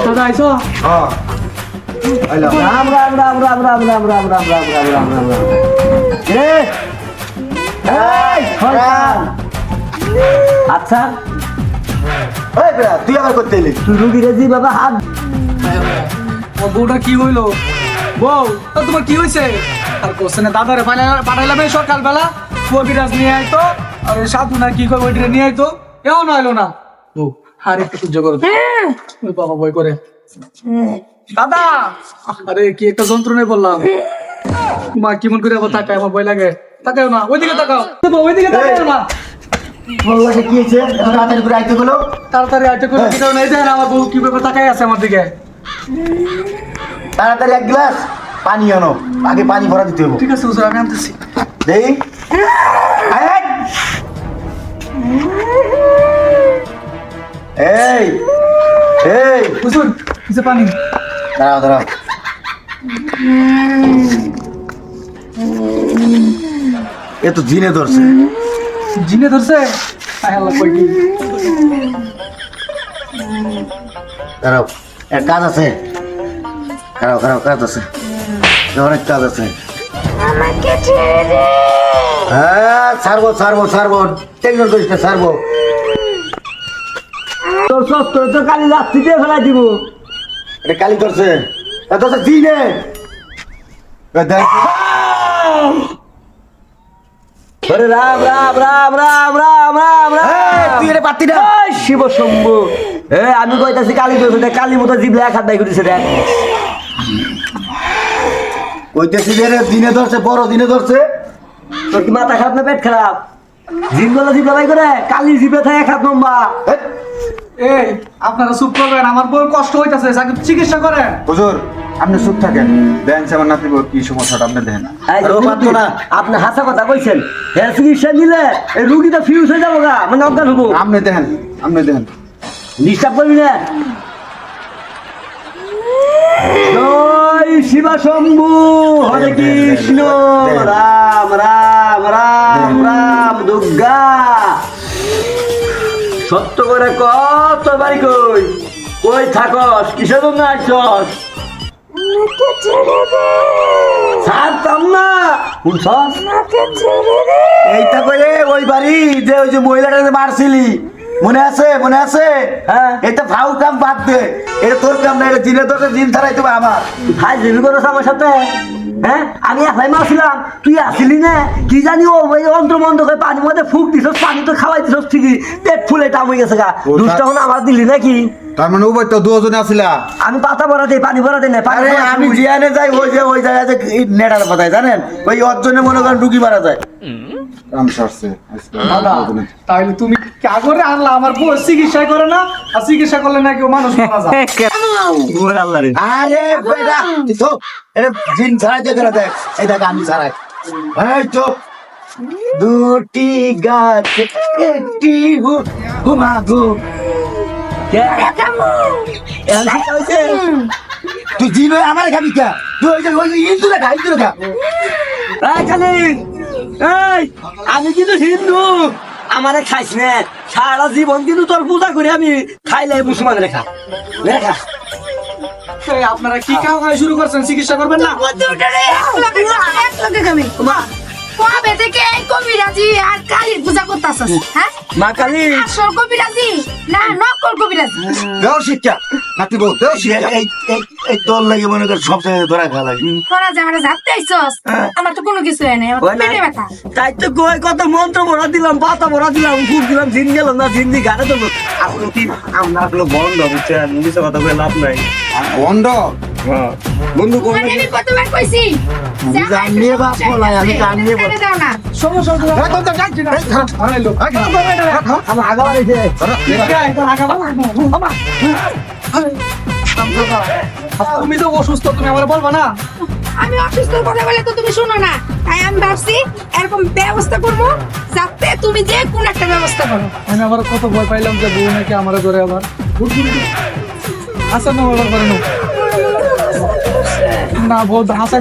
দাদা আইছো রাম রাম রাম রাম রাম রাম রাম রাম রাম রাম রাম রাম রাম আচ্ছা তুই আবার করতে এলি তুই রুগী রেজি বাবা হাত ও বউটা কি হইলো বউ তা তোমার কি হয়েছে আর কোশ্চেনে দাদারে পাঠাইলাম এই সকালবেলা কবিরাজ নিয়ে আইতো আর ওই সাধু না কি করে ওইটা নিয়ে আইতো এও না এলো না ও আর একটু সহ্য করো ওই বাবা বই করে দাদা আরে কি একটা যন্ত্রণায় বললাম মা কেমন করে আবার তাকায় আমার ভয় লাগে তাকাও না ওইদিকে তাকাও ওইদিকে তাকাও না বললাকে কি হয়েছে তাড়াতাড়ি করে আইতে গেলো তাড়াতাড়ি আইতে করে কি কারণ এই দেখেন আমার বউ কি ব্যাপার তাকাই আছে আমার দিকে তাড়াতাড়ি এক গ্লাস পানি আনো আগে পানি ভরা দিতে হবে ঠিক আছে হুজুর আমি আনতেছি দেই এই এই হুজুর কিছু পানি দাঁড়াও দাঁড়াও এ তো জিনে ধরছে জিনে ধরছে আয় আল্লাহ কই কি দাঁড়াও এক কাজ আছে দাঁড়াও দাঁড়াও কাজ আছে অনেক কাজ আছে হ্যাঁ ছাড়বো ছাড়বো ছাড়বো টেকনোর করিস না ছাড়বো তোর সস্ত তো কালি লাস্তি দিয়ে ফেলাই দিব এটা কালি করছে এত তো জিনে আরে রাম রাম রাম রাম রাম রাম রাম তুই এটা পাতি না শিব শম্ভু আমি কইতাছি কালী ধরছে কালী মতো জিবলা এক হাত দাই করেছে দেখ কইতাছি যে দিনে ধরছে বড় দিনে ধরছে তোর কি মাথা খারাপ না পেট খারাপ জিনগুলো জিবলা বাই করে কালী জিবে থাকে এক হাত লম্বা এই আপনারা চুপ করবেন আমার বউর কষ্ট হইতাছে চিকিৎসা করেন হুজুর আপনি চুপ থাকেন দেন আমার নাতি কি সমস্যাটা আপনি দেন আপনি হাসা কথা কইছেন হ্যাঁ চিকিৎসা নিলে এই রুগীটা ফিউজ হয়ে যাবো গা মানে অজ্ঞান হবো আপনি দেন ডিস্টার্ব করবি না জয় শিবা শম্ভু হরে কৃষ্ণ রাম রাম রাম রাম দুর্গা সত্য করে কত বাড়ি কই কই থাকস কিসের জন্য আসছস ছাড়তাম না শুনছস এইটা করে ওই বাড়ি যে ওই যে মহিলাটাকে মারছিলি মনে আছে হ্যাঁ এটা ফাউ কাম বাদ দে এটা তোর কাম না এটা জিনে তোর জিন ছাড়াই তুমি আমার ভাই জিন করছ আমার সাথে হ্যাঁ আমি একলাই মারছিলাম তুই আসিলি না কি জানি ও ওই অন্ত্র মন্ত্র করে পানির মধ্যে ফুক দিছস পানি তো খাওয়াই দিছস ঠিকই পেট ফুলে টাম হয়ে গেছে গা দুষ্টা হন আমার দিলি নাকি তার মানে উভয় তো দুজনে আসিলা আমি পাতা ভরা দেই পানি ভরা দেই না আমি জিয়ানে যাই ওই জায়গায় যে নেড়ার পাতায় জানেন ওই অর্জনে মনে করেন ডুকি মারা যায় কাম সারছে দাদা তাইলে তুমি কাগরে আনলা আমার বউ চিকিৎসা করে না আর চিকিৎসা করলে না কেউ মানুষ মারা যায় আরে বেটা তো এটা জিন ছাড়াই দেখে দেখ এই দেখ আমি ছাড়াই এই তো দুটি গাছ একটি হুমাগু তুই জিন আমার খাবি কে তুই হিন্দু দেখা আমি কিন্তু হিন্দু আমারে খাইস না সারা জীবন কিন্তু তোর পূজা করে আমি খাইলে মুসলমান রেখা রেখা আপনারা কি কাজ শুরু করছেন চিকিৎসা করবেন না কবে থেকে এই কবিরাজি আর কালীর পূজা করতেছস হ্যাঁ মা কালী আসল কবিরাজি না নকল কবিরাজি দেও শিক্ষা নাতি বউ দেও শিক্ষা এই তোর লাগে মনে কর সব জায়গায় ধরা খা লাগে তোরা যে আমার ঝাপতে আইছস আমার তো কোনো কিছু হয় না আমার তো পেটে ব্যথা তাই তো কই কত মন্ত্র ভরা দিলাম পাতা ভরা দিলাম ফুক দিলাম জিন গেল না জিন দি গাড়ে তো আপনি কি আমরা আসলে বন্ধ বুঝছেন মুভিতে কথা বলে লাভ নাই বন্ধ বন্ধু কোন মানে আমি কতবার কইছি জানিয়ে বাপ বলাই আমি জানিয়ে ছেড়ে দাও না সমস্যা আমার আগা বাড়িছে তুমি তো অসুস্থ তুমি আমার বলবা না আমি অসুস্থ কথা বলে তো তুমি শুনো না তাই আমি ভাবছি এরকম ব্যবস্থা করবো যাতে তুমি যে কোন একটা ব্যবস্থা করো আমি আবার কত ভয় পাইলাম যে বউ নাকি আমার ধরে আবার আচ্ছা না বলার পারে না বউ হাসা